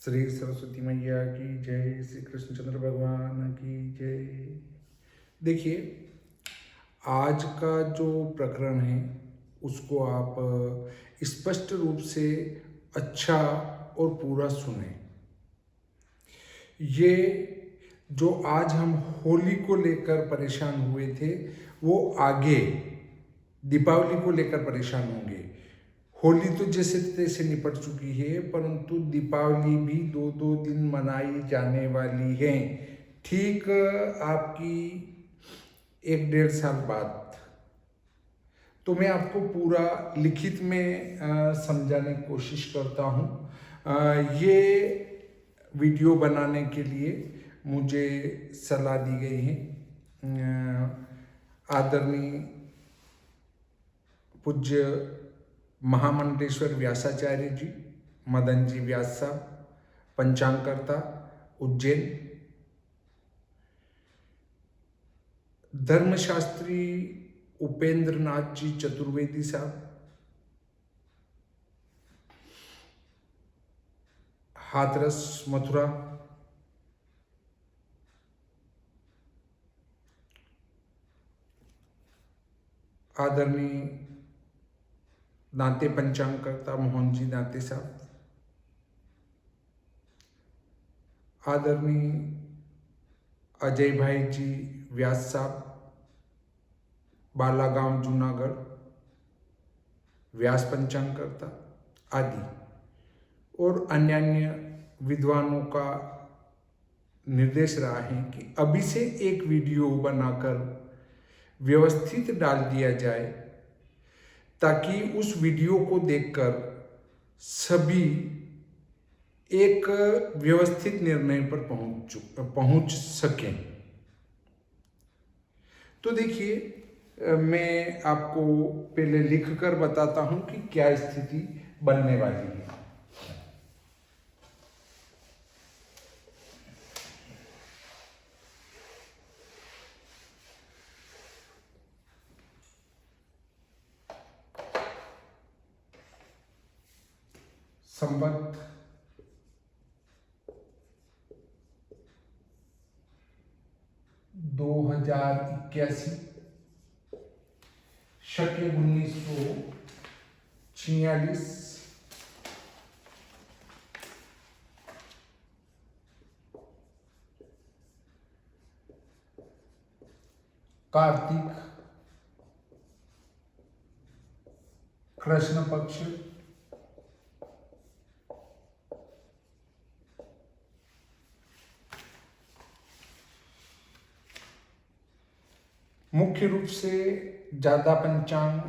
श्री सरस्वती मैया की जय, श्री कृष्णचंद्र भगवान की जय। देखिए, आज का जो प्रकरण है उसको आप स्पष्ट रूप से अच्छा और पूरा सुने। ये जो आज हम होली को लेकर परेशान हुए थे वो आगे दीपावली को लेकर परेशान होंगे। होली तो जैसे तैसे निपट चुकी है, परंतु दीपावली भी 2-2 दिन मनाई जाने वाली है, ठीक आपकी 1-1.5 साल बाद। तो मैं आपको पूरा लिखित में समझाने की कोशिश करता हूँ। ये वीडियो बनाने के लिए मुझे सलाह दी गई है आदरणीय पूज्य महामंडलेश्वर व्यासाचार्य जी, मदन जी व्यास साहब, पंचांगकर्ता उज्जैन, धर्मशास्त्री उपेंद्र नाथ जी चतुर्वेदी साहब, हाथरस मथुरा, आदरणीय दांते पंचांगकर्ता मोहन जी दांते साहब, आदरणीय अजय भाई जी व्यास साहब, बालागांव जूनागढ़, व्यास पंचांगकर्ता आदि और अन्य विद्वानों का निर्देश रहा है कि अभी से एक वीडियो बनाकर व्यवस्थित डाल दिया जाए, ताकि उस वीडियो को देखकर सभी एक व्यवस्थित निर्णय पर पहुंच सकें। तो देखिए, मैं आपको पहले लिखकर बताता हूं कि क्या स्थिति बनने वाली है। संवत 2081, शके 1946, कार्तिक कृष्ण पक्ष, मुख्य रूप से ज्यादा पंचांग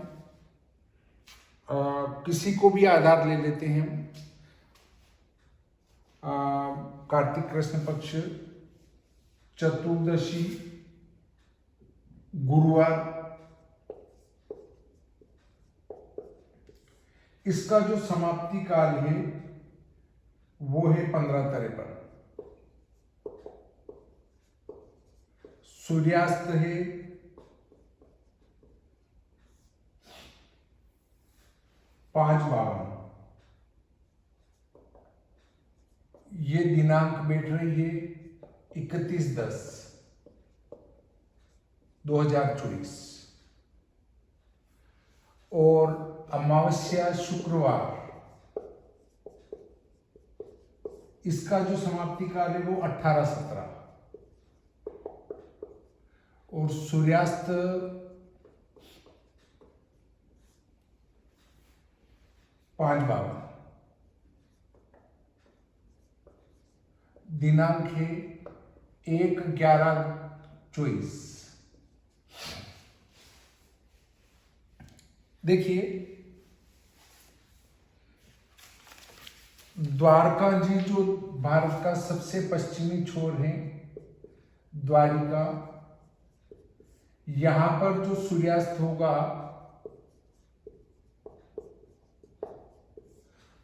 किसी को भी आधार ले लेते हैं। कार्तिक कृष्ण पक्ष, चतुर्दशी गुरुवार, इसका जो समाप्ति काल है वो है 15:53। सूर्यास्त है 5:52। ये दिनांक बैठ रही है 31/10/2024 और अमावस्या शुक्रवार, इसका जो समाप्ति काल है वो 18:17 और सूर्यास्त 5:52। दिनांक है 1/11/24। देखिए, द्वारका जी जो भारत का सबसे पश्चिमी छोर है, द्वारिका, यहां पर जो सूर्यास्त होगा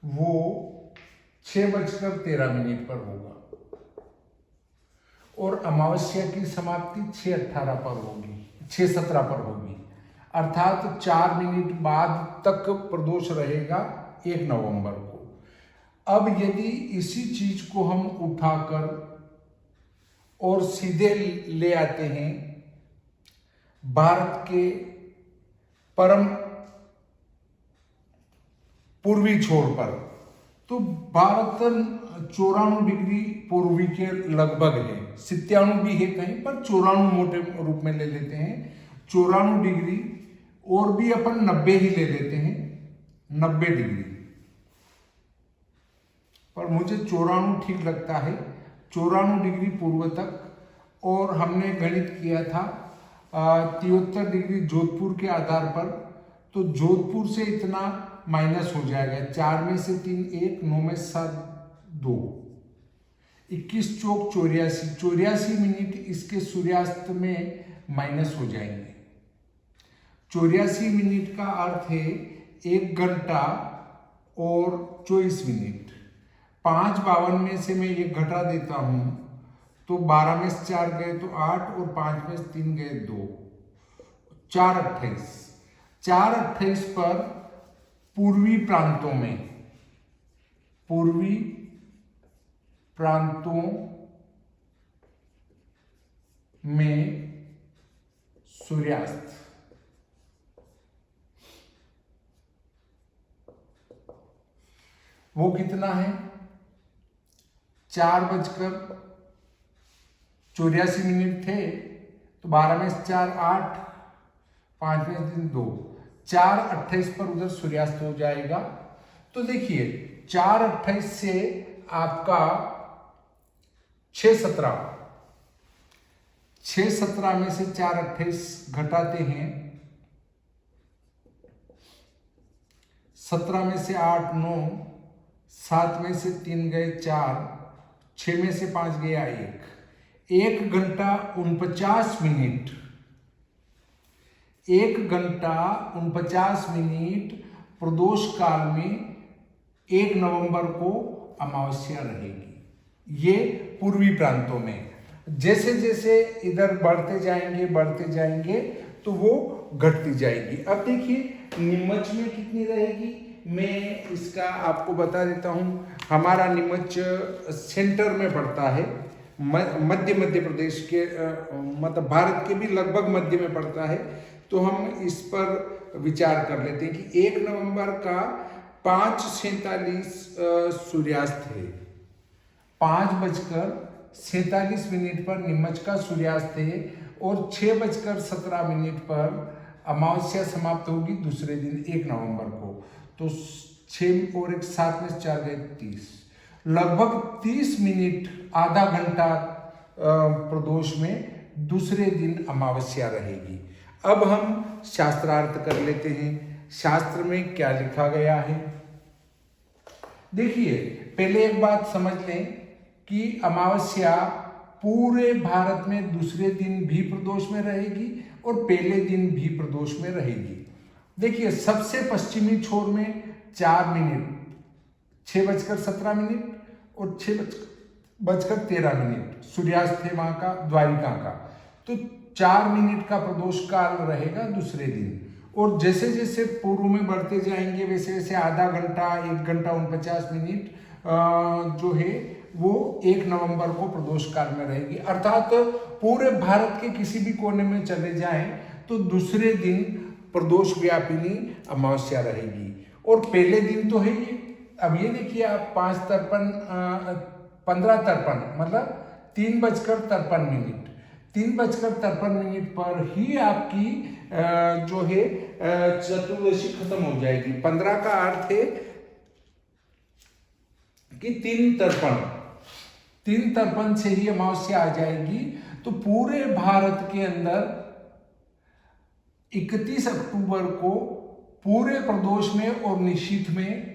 वो 6:13 पर होगा और अमावस्या की समाप्ति 6:18 पर होगी, 6:17 पर होगी, अर्थात 4 मिनट बाद तक प्रदोष रहेगा 1 नवंबर को। अब यदि इसी चीज को हम उठाकर और सीधे ले आते हैं भारत के परम पूर्वी छोर पर, तो भारत 94 डिग्री पूर्वी के लगभग है, 97 भी है कहीं पर, 94 मोटे रूप में ले लेते हैं, 94 डिग्री, और भी अपन 90 ही ले लेते हैं, 90 डिग्री, पर मुझे 94 ठीक लगता है, 94 डिग्री पूर्व तक। और हमने गणित किया था 73 डिग्री जोधपुर के आधार पर, तो जोधपुर से इतना माइनस हो जाएगा, 4 में से 3 1, 9 में 7 2, 21 चौक 84, 84 मिनट इसके सूर्यास्त में माइनस हो जाएंगे। 84 मिनट का अर्थ है 1 घंटा और 24 मिनट। 5:52 में से मैं ये घटा देता हूं, तो 12 में से 4 गए तो 8, और 5 में से 3 गए 2, 4:28। 4:28 पर पूर्वी प्रांतों में सूर्यास्त। वो कितना है? 4:84 थे, तो 12 में से 4 8, 5 में से 3 2, 4:28 पर उधर सूर्यास्त हो जाएगा। तो देखिए 4:28 से आपका 6:17 में से 4:28 घटाते हैं, 17 में से 8 9, 7 में से 3 गए 4, 6 में से 5 गया 1 घंटा 49 मिनट, 1 घंटा 49 मिनट प्रदोष काल में 1 नवंबर को अमावस्या रहेगी। ये पूर्वी प्रांतों में। जैसे जैसे इधर बढ़ते जाएंगे तो वो घटती जाएगी। अब देखिए नीमच में कितनी रहेगी, मैं इसका आपको बता देता हूं। हमारा नीमच सेंटर में पड़ता है, मध्य प्रदेश के मतलब भारत के भी लगभग मध्य में पड़ता है। तो हम इस पर विचार कर लेते हैं कि 1 नवंबर का 5:47 सूर्यास्त है, 5:47 पर नीमच का सूर्यास्त है, और 6:17 पर अमावस्या समाप्त होगी दूसरे दिन 1 नवंबर को। तो 6 और 1 7 में 4 गए 30, लगभग 30 मिनट, आधा घंटा प्रदोष में दूसरे दिन अमावस्या रहेगी। अब हम शास्त्रार्थ कर लेते हैं, शास्त्र में क्या लिखा गया है। देखिए पहले एक बात समझ लें कि अमावस्या पूरे भारत में दूसरे दिन भी प्रदोष में रहेगी और पहले दिन भी प्रदोष में रहेगी। देखिए सबसे पश्चिमी छोर में 4 मिनट, 6:17 और 6:13 सूर्यास्त है वहां का, द्वारिका का। तो 4 मिनट का प्रदोष काल रहेगा दूसरे दिन। और जैसे जैसे पूर्व में बढ़ते जाएंगे वैसे वैसे आधा घंटा, 1 घंटा 49 मिनट जो है वो 1 नवंबर को प्रदोष काल में रहेगी। अर्थात पूरे भारत के किसी भी कोने में चले जाएं तो दूसरे दिन प्रदोष व्यापिनी अमावस्या रहेगी। और पहले दिन तो है ये, अब ये देखिए आप 15:53 मतलब 3:53, 3:53 पर ही आपकी जो है चतुर्दशी खत्म हो जाएगी। 15 का अर्थ है कि 3:53 से ही अमावस्या आ जाएगी। तो पूरे भारत के अंदर 31 अक्टूबर को पूरे प्रदोष में और निशीथ में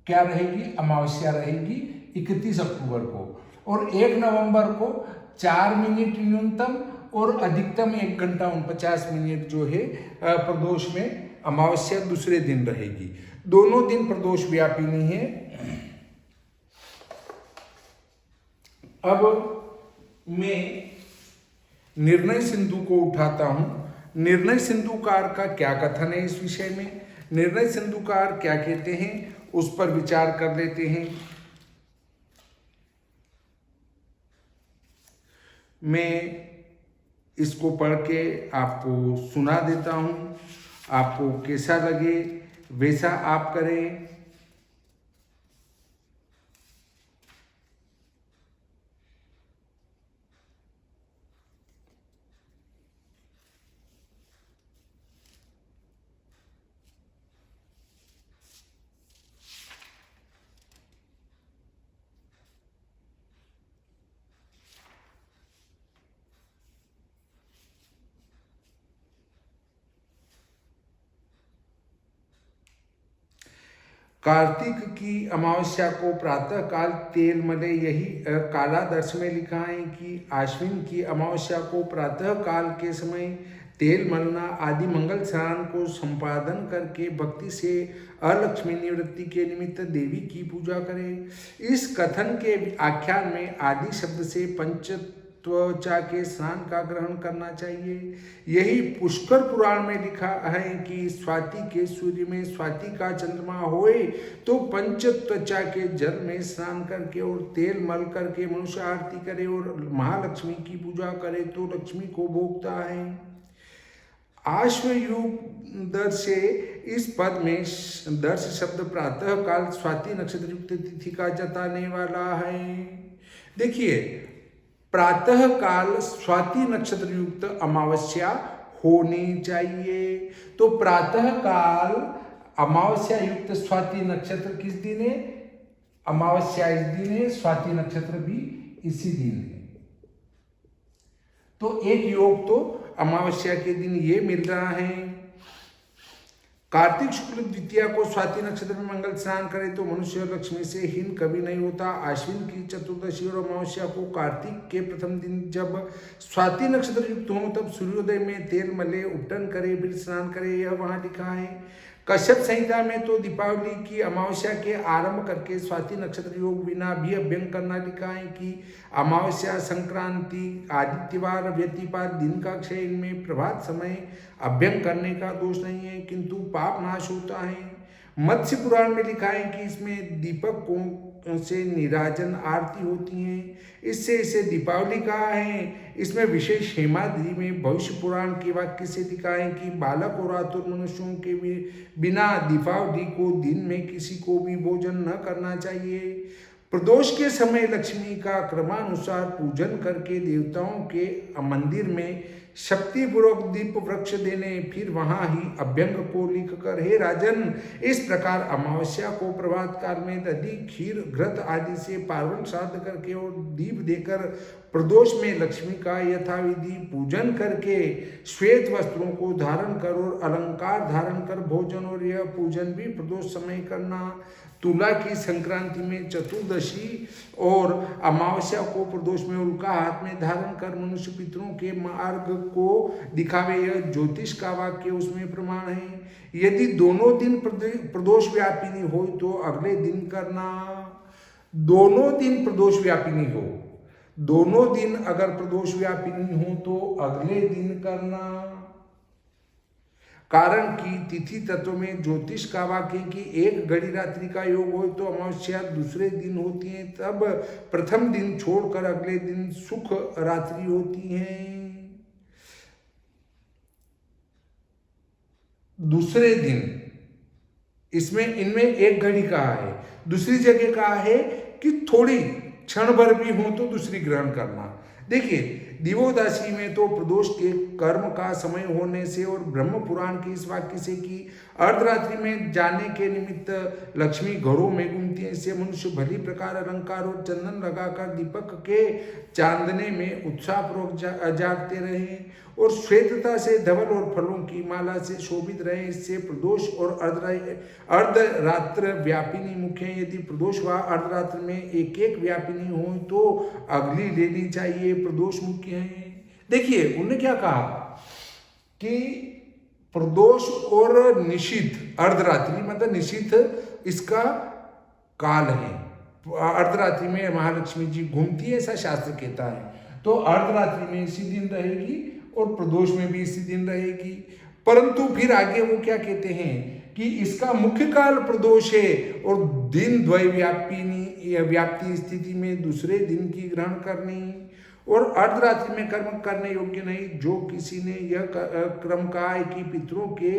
क्या रहेगी, अमावस्या रहेगी 31 अक्टूबर को। और 1 नवंबर को 4 मिनट न्यूनतम और अधिकतम 1 घंटा 49 मिनट जो है प्रदोष में अमावस्या दूसरे दिन रहेगी। दोनों दिन प्रदोष व्यापिनी है। अब मैं निर्णय सिंधु को उठाता हूं। निर्णय सिंधुकार का क्या कथन है इस विषय में? निर्णय सिंधुकार क्या कहते हैं? उस पर विचार कर लेते हैं। मैं इसको पढ़ के आपको सुना देता हूँ, आपको कैसा लगे वैसा आप करें। कार्तिक की अमावस्या को प्रातः काल तेल मले, यही कालादर्श में लिखा है कि आश्विन की अमावस्या को प्रातः काल के समय तेल मलना आदि मंगल स्नान को संपादन करके भक्ति से अलक्ष्मी निवृत्ति के निमित्त देवी की पूजा करें। इस कथन के आख्यान में आदि शब्द से पंच त्वचा के स्नान का ग्रहण करना चाहिए। यही पुष्कर पुराण में लिखा है कि स्वाति के सूर्य में स्वाति का चंद्रमा होए तो पंच त्वचा के जल में स्नान करके और तेल मल करके मनुष्य आरती करे और महालक्ष्मी की पूजा करे तो लक्ष्मी को भोगता है। आश्वयुग दर्श से इस पद में दर्श शब्द प्रातः काल स्वाति नक्षत्र युक्त तिथि का जताने वाला है। देखिए, प्रातः काल स्वाति नक्षत्र युक्त अमावस्या होनी चाहिए। तो प्रातः काल अमावस्या युक्त स्वाति नक्षत्र किस दिन है? अमावस्या इस दिन है, स्वाति नक्षत्र भी इसी दिन है। तो एक योग तो अमावस्या के दिन ये मिल रहा है। कार्तिक शुक्ल द्वितीया को स्वाति नक्षत्र में मंगल स्नान करे तो मनुष्य लक्ष्मी से हीन कभी नहीं होता। आश्विन की चतुर्दशी और अमावस्या को कार्तिक के प्रथम दिन जब स्वाति नक्षत्र युक्त हो तब सूर्योदय में तेल मले, उपटन करे, फिर स्नान करे, यह वहां लिखा है। कश्यप संहिता में तो दीपावली की अमावस्या के आरंभ करके स्वाति नक्षत्र योग बिना भी अभ्यंग करना लिखा है कि अमावस्या, संक्रांति, आदित्यवार, व्यतिपात, दिन का क्षय, इनमें प्रभात समय अभ्यंग करने का दोष नहीं है किंतु पाप नाश होता है। मत्स्य पुराण में लिखा है कि इसमें दीपक को से निराजन आरती होती है, इससे इसे दीपावली कहा है। इसमें विशेष हेमाद्री में भविष्य पुराण के वाक्य से लिखा है कि बालक और आतुर मनुष्यों के बिना दीपावली को दिन में किसी को भी भोजन न करना चाहिए। प्रदोष के समय लक्ष्मी का क्रमानुसार पूजन करके देवताओं के मंदिर में शक्तिपूर्वक दीप वृक्ष देने, फिर वहां ही अभ्यंग को लिख कर, हे राजन, इस प्रकार अमावस्या को प्रभात काल में दधि, खीर, घृत आदि से पार्वन श्राद्ध करके और दीप देकर प्रदोष में लक्ष्मी का यथाविधि पूजन करके श्वेत वस्त्रों को धारण कर और अलंकार धारण कर भोजन, और यह पूजन भी प्रदोष समय करना। तुला की संक्रांति में चतुर्दशी और अमावस्या को प्रदोष में उल्का हाथ में धारण कर मनुष्य पितरों के मार्ग को दिखावे, यह ज्योतिष का वाक्य उसमें प्रमाण है। यदि दोनों दिन प्रदोष व्यापिनी हो तो अगले दिन करना। दोनों दिन प्रदोष व्यापिनी हो, दोनों दिन अगर प्रदोष व्यापिनी हो तो अगले दिन करना। कारण कि तिथि तत्व में ज्योतिष का वाक्य कि एक घड़ी रात्रि का योग हो तो अमावस्या दूसरे दिन होती है, तब प्रथम दिन छोड़कर अगले दिन सुख रात्रि होती है। दूसरे दिन इसमें इनमें एक घड़ी कहा है, दूसरी जगह कहा है कि थोड़ी क्षण भर भी हो तो दूसरी ग्रहण करना। देखिए, दिवोदासी में तो प्रदोष के कर्म का समय होने से और ब्रह्म पुराण के इस वाक्य से कि अर्धरात्रि में जाने के निमित्त लक्ष्मी घरों में घूमती है, इससे मनुष्य भली प्रकार अलंकार और चंदन लगाकर दीपक के चांदने में उत्साहपूर्वक जागते रहे और श्वेतता से धवल और फलों की माला से शोभित रहे। इससे प्रदोष और अर्धरात्र व्यापिनी मुख्य है। यदि प्रदोष व अर्धरात्र में एक एक व्यापिनी हो तो अगली लेनी चाहिए, प्रदोष मुख्य है। देखिए, उन्होंने क्या कहा कि प्रदोष और निशीथ, अर्धरात्रि मतलब निशीथ इसका काल है। अर्धरात्रि में महालक्ष्मी जी घूमती है, ऐसा शास्त्र कहता है। तो अर्धरात्रि में इसी दिन रहेगी और प्रदोष में भी इसी दिन रहेगी। परंतु फिर आगे वो क्या कहते हैं कि इसका मुख्य काल प्रदोष है और दिन द्वय व्याप्ति स्थिति में दूसरे दिन की ग्रहण करनी और अर्धरात्रि में कर्म करने योग्य नहीं। जो किसी ने यह क्रम कहा है कि पितरों के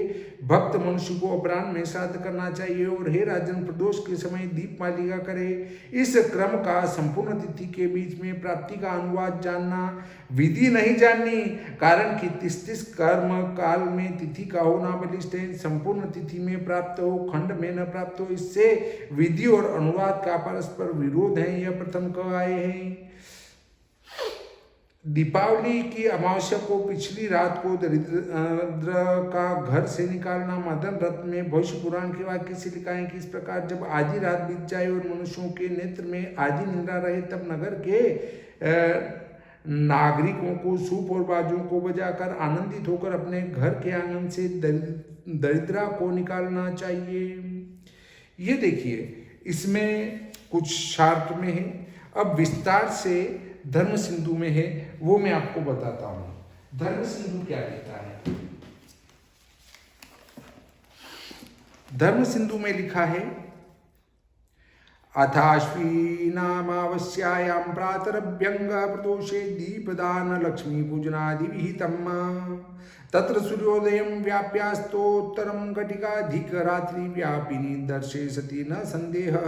भक्त मनुष्य को अपराह्न में श्राद्ध करना चाहिए और हे राजन प्रदोष के समय दीप मालिका करे। इस क्रम का संपूर्ण तिथि के बीच में प्राप्ति का अनुवाद जानना, विधि नहीं जाननी, कारण कि 33 कर्म काल में तिथि का होना बलिष्ठ है। संपूर्ण तिथि में प्राप्त हो, खंड में न प्राप्त हो, इससे विधि और अनुवाद का परस्पर विरोध है। यह प्रथम कह आए हैं। दीपावली की अमावस्या को पिछली रात को दरिद्र का घर से निकालना। मदन रथ में भविष्य पुराण के वाक्य से लिखा है कि इस प्रकार जब आधी रात बीत जाए और मनुष्यों के नेत्र में आधी निद्रा रहे, तब नगर के नागरिकों को सूप और बाजों को बजाकर आनंदित होकर अपने घर के आंगन से दरिद्रा को निकालना चाहिए। ये देखिए, इसमें कुछ शार्ट में है। अब विस्तार से धर्म सिंधु में है, वो मैं आपको बताता हूं। धर्म सिंधु क्या कहता है? धर्म सिंधु में लिखा है, अथाश्वीनामावस्यायां प्रातरभ्यंग प्रदोषे दीपदान लक्ष्मी पूजनादि विहितम् तत्र सूर्योदयं व्याप्यास्तोत्तरं घटिकाधिक रात्रि व्यापिनी दर्शे सति न संदेहः।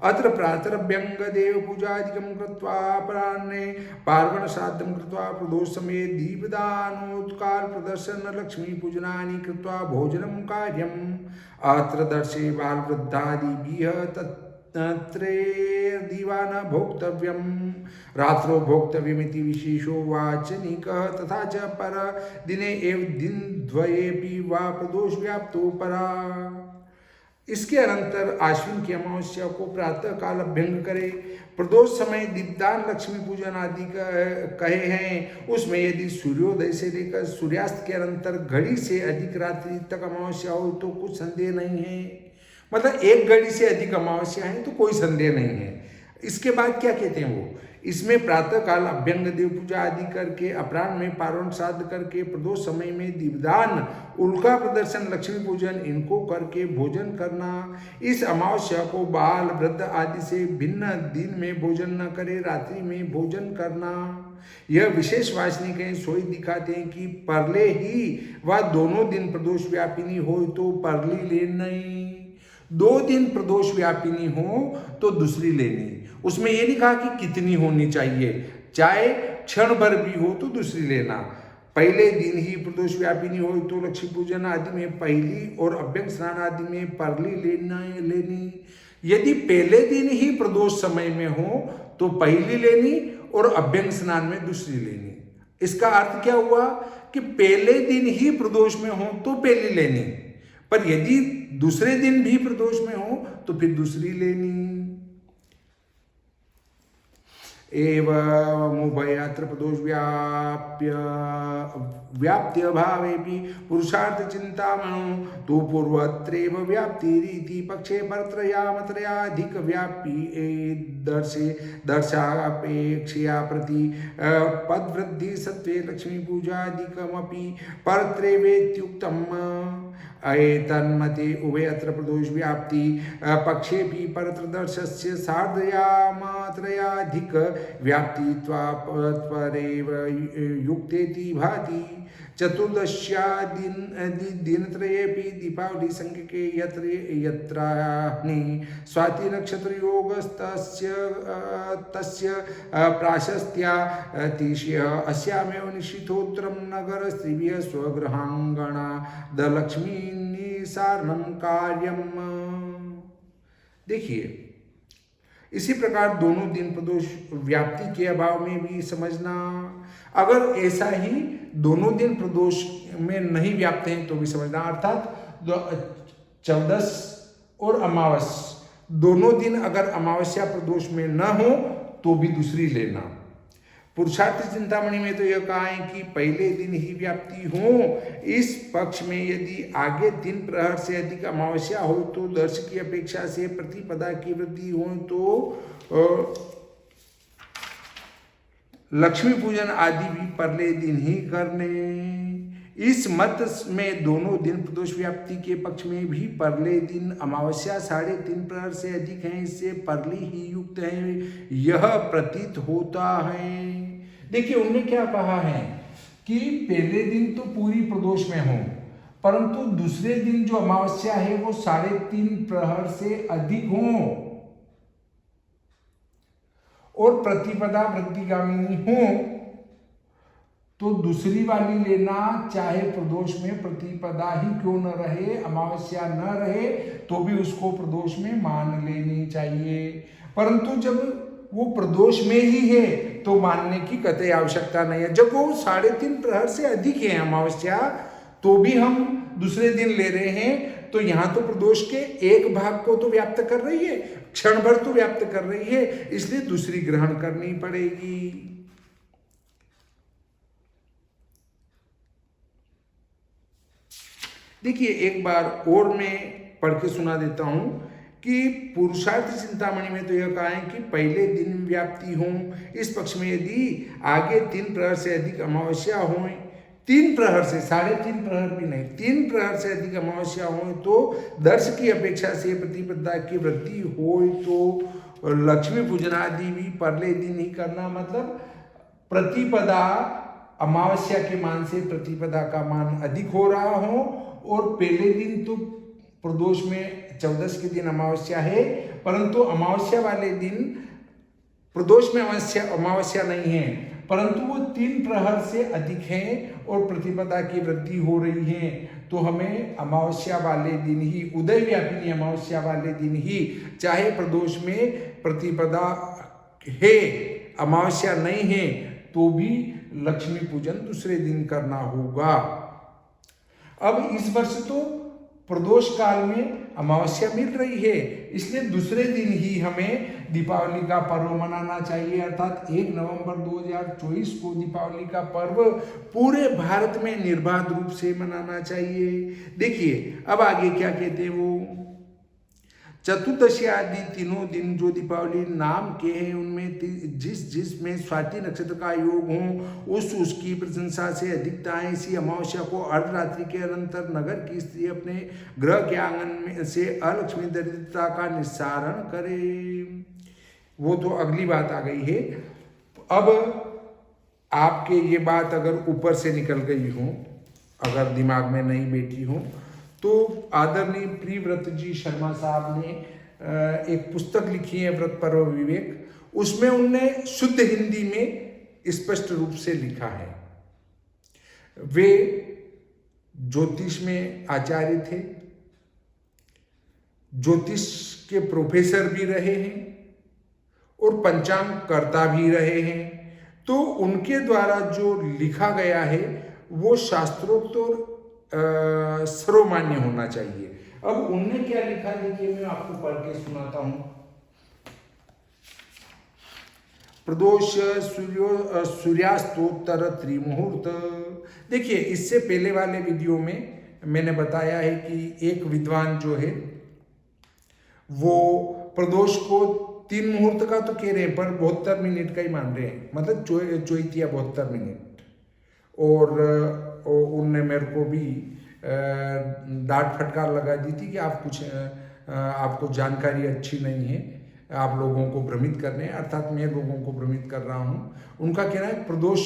अत्र प्रातरभ्यंग देव पूजादिकं कृत्वा अपराह्ने पार्वण श्राद्धं कृत्वा प्रदोष समये दीपदानोत्काल प्रदर्शन लक्ष्मी पूजनानि कृत्वा भोजनं कार्यम्। अत्र दर्शे बालवृद्धादिभिः त्रैर्दिवा न भोक्तव्यं रात्रो भोक्तव्यमिति विशेषो वाचनिकः। तथा च पर दिने एव दिनद्वयेपि वा प्रदोष व्याप्तो परा। इसके अनंतर आश्विन की अमावस्या को प्रातः काल अभ्यंग करे। प्रदोष समय दीपदान लक्ष्मी पूजन आदि कहे हैं। उसमें यदि सूर्योदय से लेकर सूर्यास्त के अनंतर घड़ी से अधिक रात्रि तक अमावस्या हो तो कुछ संदेह नहीं है। मतलब एक घड़ी से अधिक अमावस्या है तो कोई संदेह नहीं है। इसके बाद क्या कहते हैं वो, इसमें प्रातः काल अभ्यंग देव पूजा आदि करके, अपराह्न में पार्वण श्राद्ध करके, प्रदोष समय में दीपदान, उल्का प्रदर्शन, लक्ष्मी पूजन, इनको करके भोजन करना। इस अमावस्या को बाल वृद्ध आदि से भिन्न दिन में भोजन न करे, रात्रि में भोजन करना। यह विशेष वाचनिक है। सोई दिखाते हैं कि परले ही वह दोनों दिन प्रदोष व्यापिनी हो तो परली ले नहीं, 2 दिन प्रदोष व्यापिनी हो तो दूसरी लेनी। उसमें यह नहीं कहा कि कितनी होनी चाहिए, चाहे क्षण भर भी हो तो दूसरी लेना। पहले दिन ही प्रदोष व्यापिनी हो तो लक्ष्मी पूजन आदि में पहली और अभ्यंग स्नान आदि में परली लेनी। यदि पहले दिन ही प्रदोष समय में हो तो पहली लेनी और अभ्यंग स्नान में दूसरी लेनी। इसका अर्थ क्या हुआ कि पहले दिन ही प्रदोष में हो तो पहली लेनी, पर यदि दूसरे दिन भी प्रदोष में हो तो फिर दूसरी लेनी। एवं उभयत्र प्रदोष व्याप्त्य भावेपि पुरुषार्थ चिंतामणो तो पूर्वत्रैव व्याप्तिरीति पक्षे परत्रयामत्रयाधिक व्याप्ति दर्शापेक्षया प्रति पदवृद्धि सत्वे लक्ष्मी पूजादिकमपि परत्रैवेत्युक्तम्। तन्मते उभयत्र प्रदोष व्याप्ति पक्षेपि परत्रदर्शस्य सार्धयामात्रयाधिक व्याप्तित्वापरेव युक्तेति भाति। चतुर्दश्या दिनत्रयेपि दीपावली संज्ञके यत्राह्नि स्वाति नक्षत्र योगस्तस्य प्राशस्त्या तिष्यः अस्यामेव निशिथोत्तरं नगर स्त्रीभिः स्वगृहांगणा दलक्ष्मी निसारणं कार्यम्। देखिए, इसी प्रकार दोनों दिन प्रदोष व्याप्ति के अभाव में भी समझना। अगर ऐसा ही दोनों दिन प्रदोष में नहीं व्याप्त हैं तो भी समझना, अर्थात 14 और अमावस दोनों दिन अगर अमावस्या प्रदोष में न हो तो भी दूसरी लेना। पुरुषार्थ चिंतामणि में तो यह कहा है कि पहले दिन ही व्याप्ति हो। इस पक्ष में यदि आगे 3 प्रहर से अधिक अमावस्या हो तो दर्श की अपेक्षा से प्रतिपदा की वृद्धि हो तो लक्ष्मी पूजन आदि भी परले दिन ही करने। इस मत में दोनों दिन प्रदोष व्याप्ति के पक्ष में भी परले दिन अमावस्या 3.5 प्रहर से अधिक है, इससे परली ही युक्त है यह प्रतीत होता है। देखिए उन्होंने क्या कहा है कि पहले दिन तो पूरी प्रदोष में हो, परंतु दूसरे दिन जो अमावस्या है वो 3.5 प्रहर से अधिक हो और प्रतिपदा वृद्धिगामिनी हो तो दूसरी वाली लेना, चाहे प्रदोष में प्रतिपदा ही क्यों न रहे, अमावस्या न रहे तो भी उसको प्रदोष में मान लेनी चाहिए। परंतु जब वो प्रदोष में ही है तो मानने की कतई आवश्यकता नहीं है। जब वो 3.5 प्रहर से अधिक है अमावस्या तो भी हम दूसरे दिन ले रहे हैं, तो यहां तो प्रदोष के एक भाग को तो व्याप्त कर रही है, क्षण भर तो व्याप्त कर रही है, इसलिए दूसरी ग्रहण करनी पड़ेगी। देखिए एक बार और मैं पढ़ के सुना देता हूं कि पुरुषार्थ चिंतामणि में तो यह कहा है कि पहले दिन व्याप्ति हो, इस पक्ष में यदि आगे 3 प्रहर से अधिक अमावस्या हो, 3 प्रहर से, 3.5 प्रहर भी नहीं, 3 प्रहर से अधिक अमावस्या हो तो दर्श की अपेक्षा से प्रतिपदा की वृद्धि हो तो लक्ष्मी पूजन आदि भी परले दिन ही करना। मतलब प्रतिपदा अमावस्या के मान से प्रतिपदा का मान अधिक हो रहा हो और पहले दिन तो प्रदोष में 14 के दिन अमावस्या है, परंतु अमावस्या वाले दिन प्रदोष में अमावस्या नहीं है, परंतु वो 3 प्रहर से अधिक है और प्रतिपदा की वृद्धि हो रही है, तो हमें अमावस्या वाले दिन ही, उदय व्यापिनी अमावस्या वाले दिन ही, चाहे प्रदोष में प्रतिपदा है अमावस्या नहीं है तो भी लक्ष्मी पूजन दूसरे दिन करना होगा। अब इस वर्ष तो प्रदोष काल में अमावस्या मिल रही है, इसलिए दूसरे दिन ही हमें दीपावली का पर्व मनाना चाहिए, अर्थात 1 नवंबर 2024 को दीपावली का पर्व पूरे भारत में निर्बाध रूप से मनाना चाहिए। देखिए अब आगे क्या कहते हैं वो, चतुर्दशी आदि तीनों दिन जो दीपावली नाम के हैं उनमें जिसमें स्वाति नक्षत्र का योग हो उसकी प्रशंसा से अधिकता है। इसी अमावस्या को अर्धरात्रि के अनंतर नगर की स्त्री अपने गृह के आंगन में से अलक्ष्मी दरिद्रता का निस्सारण करे। वो तो अगली बात आ गई है। अब आपके ये बात अगर ऊपर से निकल गई हो, अगर दिमाग में नहीं बैठी हो, तो आदरणीय प्रियव्रत जी शर्मा साहब ने एक पुस्तक लिखी है व्रत पर्व विवेक, उसमें उनने शुद्ध हिंदी में स्पष्ट रूप से लिखा है। वे ज्योतिष में आचार्य थे, ज्योतिष के प्रोफेसर भी रहे हैं और पंचांग कर्ता भी रहे हैं, तो उनके द्वारा जो लिखा गया है वो शास्त्रोक्त और सर्वमान्य होना चाहिए। अब उनने क्या लिखा, देखिए मैं आपको पढ़ के सुनाता हूं। प्रदोष सूर्यास्तोत्तर त्रिमुहूर्त। देखिए इससे पहले वाले वीडियो में मैंने बताया है कि एक विद्वान जो है वो प्रदोष को 3 मुहूर्त का तो कह रहे हैं पर 72 मिनट का ही मान रहे हैं, मतलब चौथिया 72 मिनट। और उनने मेरे को भी डांट फटकार लगा दी थी कि आपको जानकारी अच्छी नहीं है, आप लोगों को भ्रमित कर रहे हैं, अर्थात मैं लोगों को भ्रमित कर रहा हूँ। उनका कहना है प्रदोष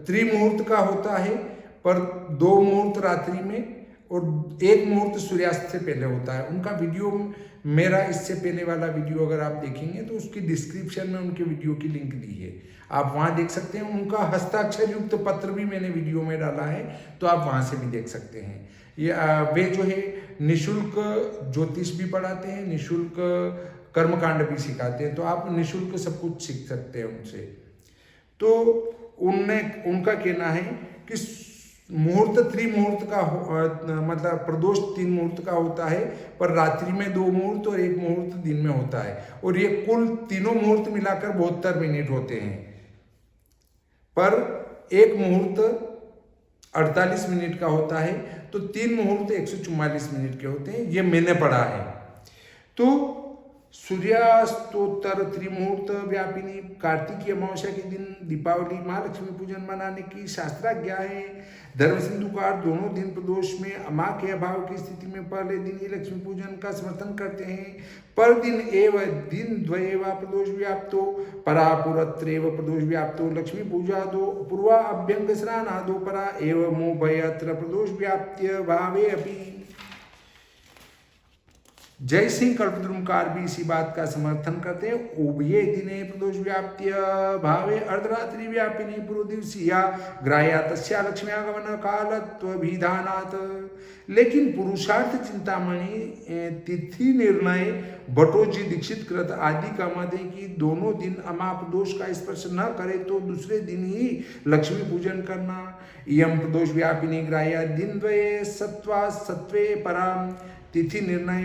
त्रिमुहूर्त का होता है, पर 2 मुहूर्त रात्रि में और 1 मुहूर्त सूर्यास्त से पहले होता है। उनका वीडियो मेरा इससे पहले वाला वीडियो अगर आप देखेंगे तो उसकी डिस्क्रिप्शन में उनके वीडियो की लिंक दी है, आप वहाँ देख सकते हैं। उनका हस्ताक्षर युक्त पत्र भी मैंने वीडियो में डाला है, तो आप वहाँ से भी देख सकते हैं। ये वे जो है निशुल्क ज्योतिष भी पढ़ाते हैं, निशुल्क कर्मकांड भी सिखाते हैं, तो आप निशुल्क सब कुछ सीख सकते हैं उनसे। तो उनका कहना है कि मुहूर्त त्रिमुहूर्त का मतलब प्रदोष 3 मुहूर्त का होता है, पर रात्रि में 2 मुहूर्त और 1 मुहूर्त दिन में होता है, और ये कुल तीनों मुहूर्त मिलाकर 72 मिनट होते हैं, पर 1 मुहूर्त 48 मिनट का होता है, तो 3 मुहूर्त 144 मिनट के होते हैं। ये मैंने पढ़ा है। तो सूर्यास्तोत्तर त्रिमुहूर्त व्यापिनी कार्तिकीय अमावस्या के दिन दीपावली महालक्ष्मी पूजन मनाने की शास्त्राज्ञा है। धर्म सिंधुकार दोनों दिन प्रदोष में मां के अभाव की स्थिति में पहले दिन ही लक्ष्मी पूजन का समर्थन करते हैं। पर दिन एव दिन द्वयेवा प्रदोष व्याप्तो परापुरत्रेव प्रदोष व्याप्तो लक्ष्मी पूजा दो पूर्वा अभ्यंग स्नानादो परा एव मोभयत्र प्रदोष व्याप्त्य भावे अपि। जय सिंह कल्पद्रुमकार भी इसी बात का समर्थन करते हैं। उभये दिने प्रदोष व्याप्त्य भावे अर्धरात्रि व्यापिनी पूर्व दिवसीया ग्राह्या तस्या लक्ष्म्यागमन कालत्वभिधानात्। लेकिन पुरुषार्थ चिंतामणि तिथि निर्णय भट्टोजी दीक्षित कृत आदि का मत है कि दोनों दिन अमा प्रदोष का स्पर्श न करे तो दूसरे दिन ही लक्ष्मी पूजन करना। इयं प्रदोष व्यापिनी ग्राह्या दिन द्वये सत्वा सत्वे पराम। तिथि निर्णय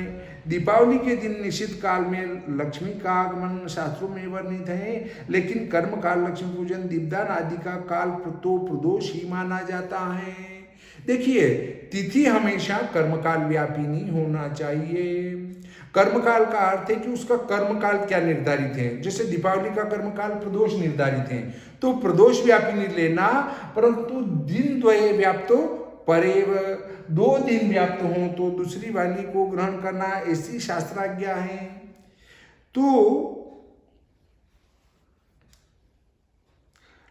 दीपावली के दिन निश्चित काल में लक्ष्मी का आगमन शास्त्रों में वर्णित है, लेकिन कर्म काल लक्ष्मी पूजन दीपदान आदि का काल तो प्रदोष ही माना जाता है। देखिए, तिथि हमेशा कर्मकाल व्यापिनी होना चाहिए। कर्मकाल का अर्थ है कि उसका कर्मकाल क्या निर्धारित है। जैसे दीपावली का कर्मकाल प्रदोष निर्धारित है, तो प्रदोष व्यापिनी लेना, परंतु दिन द्वये व्याप्तो परेव, 2 दिन व्याप्त हों तो दूसरी वाली को ग्रहण करना, ऐसी शास्त्राज्ञा है। तो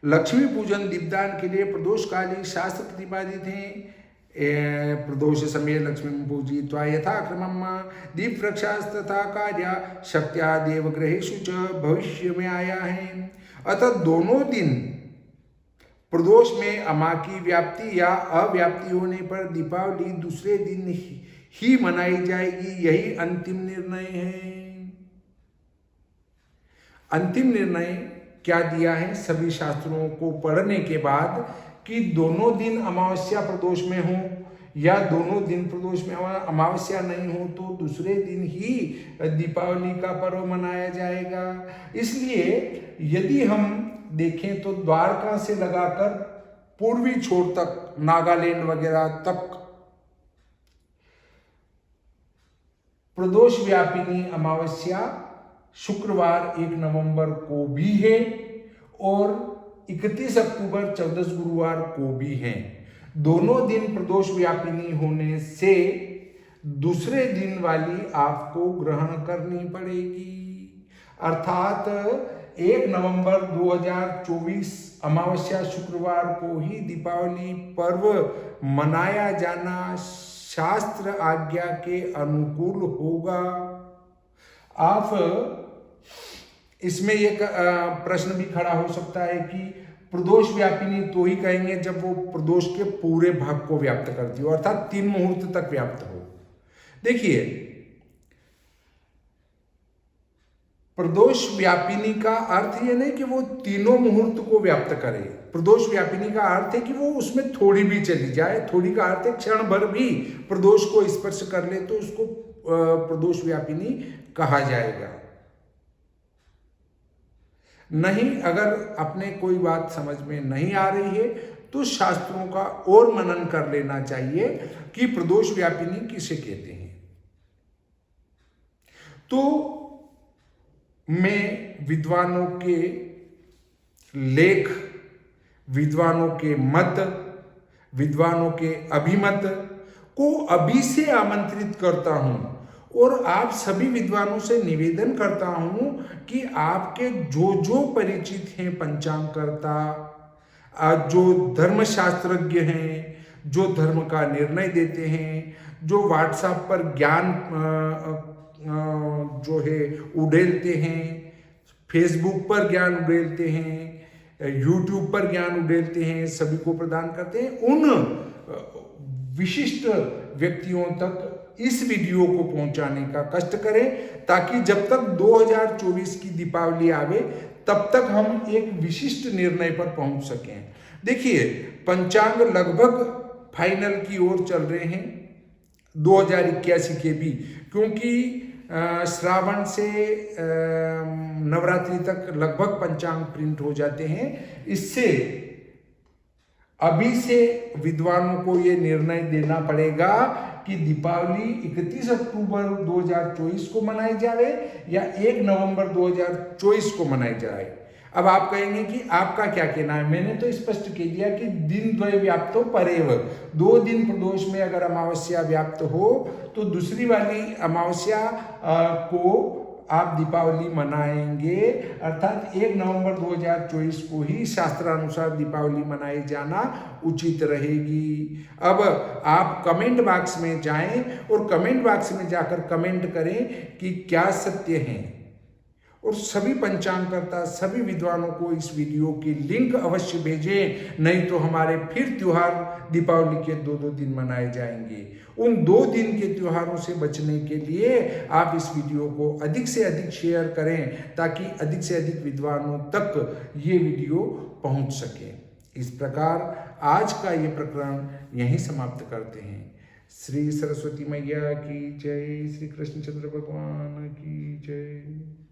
लक्ष्मी पूजन दीपदान के लिए प्रदोष काली शास्त्र प्रतिपादित हैं। प्रदोष समय लक्ष्मी पूजित्वा यथाक्रमम दीप वृक्षास्तथा कार्या शक्त्या देवग्रहेषु च भविष्य में आया है। अतः दोनों दिन प्रदोष में अमा की व्याप्ति या अव्याप्ति होने पर दीपावली दूसरे दिन ही मनाई जाएगी, यही अंतिम निर्णय है। अंतिम निर्णय क्या दिया है सभी शास्त्रों को पढ़ने के बाद कि दोनों दिन अमावस्या प्रदोष में हो या दोनों दिन प्रदोष में अमावस्या नहीं हो तो दूसरे दिन ही दीपावली का पर्व मनाया जाएगा। इसलिए यदि हम देखें तो द्वारका से लगाकर पूर्वी छोर तक, नागालैंड वगैरह तक प्रदोष व्यापिनी अमावस्या शुक्रवार 1 नवंबर को भी है और 31 अक्टूबर 14 गुरुवार को भी है। दोनों दिन प्रदोष व्यापिनी होने से दूसरे दिन वाली आपको ग्रहण करनी पड़ेगी। अर्थात 1 नवंबर 2024 अमावस्या शुक्रवार को ही दीपावली पर्व मनाया जाना शास्त्र आज्ञा के अनुकूल होगा। आप इसमें एक प्रश्न भी खड़ा हो सकता है कि प्रदोष व्यापिनी तो ही कहेंगे जब वो प्रदोष के पूरे भाग को व्याप्त करती हो, अर्थात 3 मुहूर्त तक व्याप्त हो। देखिए, प्रदोष व्यापिनी का अर्थ ये नहीं कि वो तीनों मुहूर्त को व्याप्त करे। प्रदोष व्यापिनी का अर्थ है कि वो उसमें थोड़ी भी चली जाए। थोड़ी का अर्थ है क्षण भर भी प्रदोष को स्पर्श कर ले तो उसको प्रदोष व्यापिनी कहा जाएगा। नहीं, अगर अपने कोई बात समझ में नहीं आ रही है तो शास्त्रों का और मनन कर लेना चाहिए कि प्रदोष व्यापिनी किसे कहते हैं। तो मैं विद्वानों के लेख, विद्वानों के मत, विद्वानों के अभिमत को अभी से आमंत्रित करता हूं और आप सभी विद्वानों से निवेदन करता हूं कि आपके जो परिचित हैं पंचांगकर्ता, जो धर्मशास्त्रज्ञ हैं, जो धर्म का निर्णय देते हैं, जो व्हाट्सएप पर ज्ञान जो है उड़ेलते हैं, फेसबुक पर ज्ञान उड़ेलते हैं, यूट्यूब पर ज्ञान उड़ेलते हैं, सभी को प्रदान करते हैं, उन विशिष्ट व्यक्तियों तक इस वीडियो को पहुंचाने का कष्ट करें ताकि जब तक 2024 की दीपावली आवे तब तक हम एक विशिष्ट निर्णय पर पहुंच सकें। देखिए, पंचांग लगभग फाइनल की ओर चल रहे हैं 2081 के भी, क्योंकि श्रावण से नवरात्रि तक लगभग पंचांग प्रिंट हो जाते हैं। इससे अभी से विद्वानों को ये निर्णय देना पड़ेगा कि दीपावली 31 अक्टूबर 2024 को मनाई जाए या 1 नवंबर 2024 को मनाई जाए। अब आप कहेंगे कि आपका क्या कहना है। मैंने तो स्पष्ट कह दिया कि दिन द्वय व्याप्तो परेव, 2 दिन प्रदोष में अगर अमावस्या व्याप्त हो तो दूसरी वाली अमावस्या को आप दीपावली मनाएंगे, अर्थात 1 नवंबर 2024 को ही शास्त्रानुसार दीपावली मनाई जाना उचित रहेगी। अब आप कमेंट बॉक्स में जाएं और कमेंट बॉक्स में जाकर कमेंट करें कि क्या सत्य है, और सभी पंचांगकर्ता सभी विद्वानों को इस वीडियो की लिंक अवश्य भेजें, नहीं तो हमारे फिर त्योहार दीपावली के 2-2 दिन मनाए जाएंगे। उन 2 दिन के त्योहारों से बचने के लिए आप इस वीडियो को अधिक से अधिक शेयर करें ताकि अधिक से अधिक विद्वानों तक ये वीडियो पहुंच सके। इस प्रकार आज का ये प्रकरण यहीं समाप्त करते हैं। श्री सरस्वती मैया की जय, श्री कृष्णचंद्र भगवान की जय।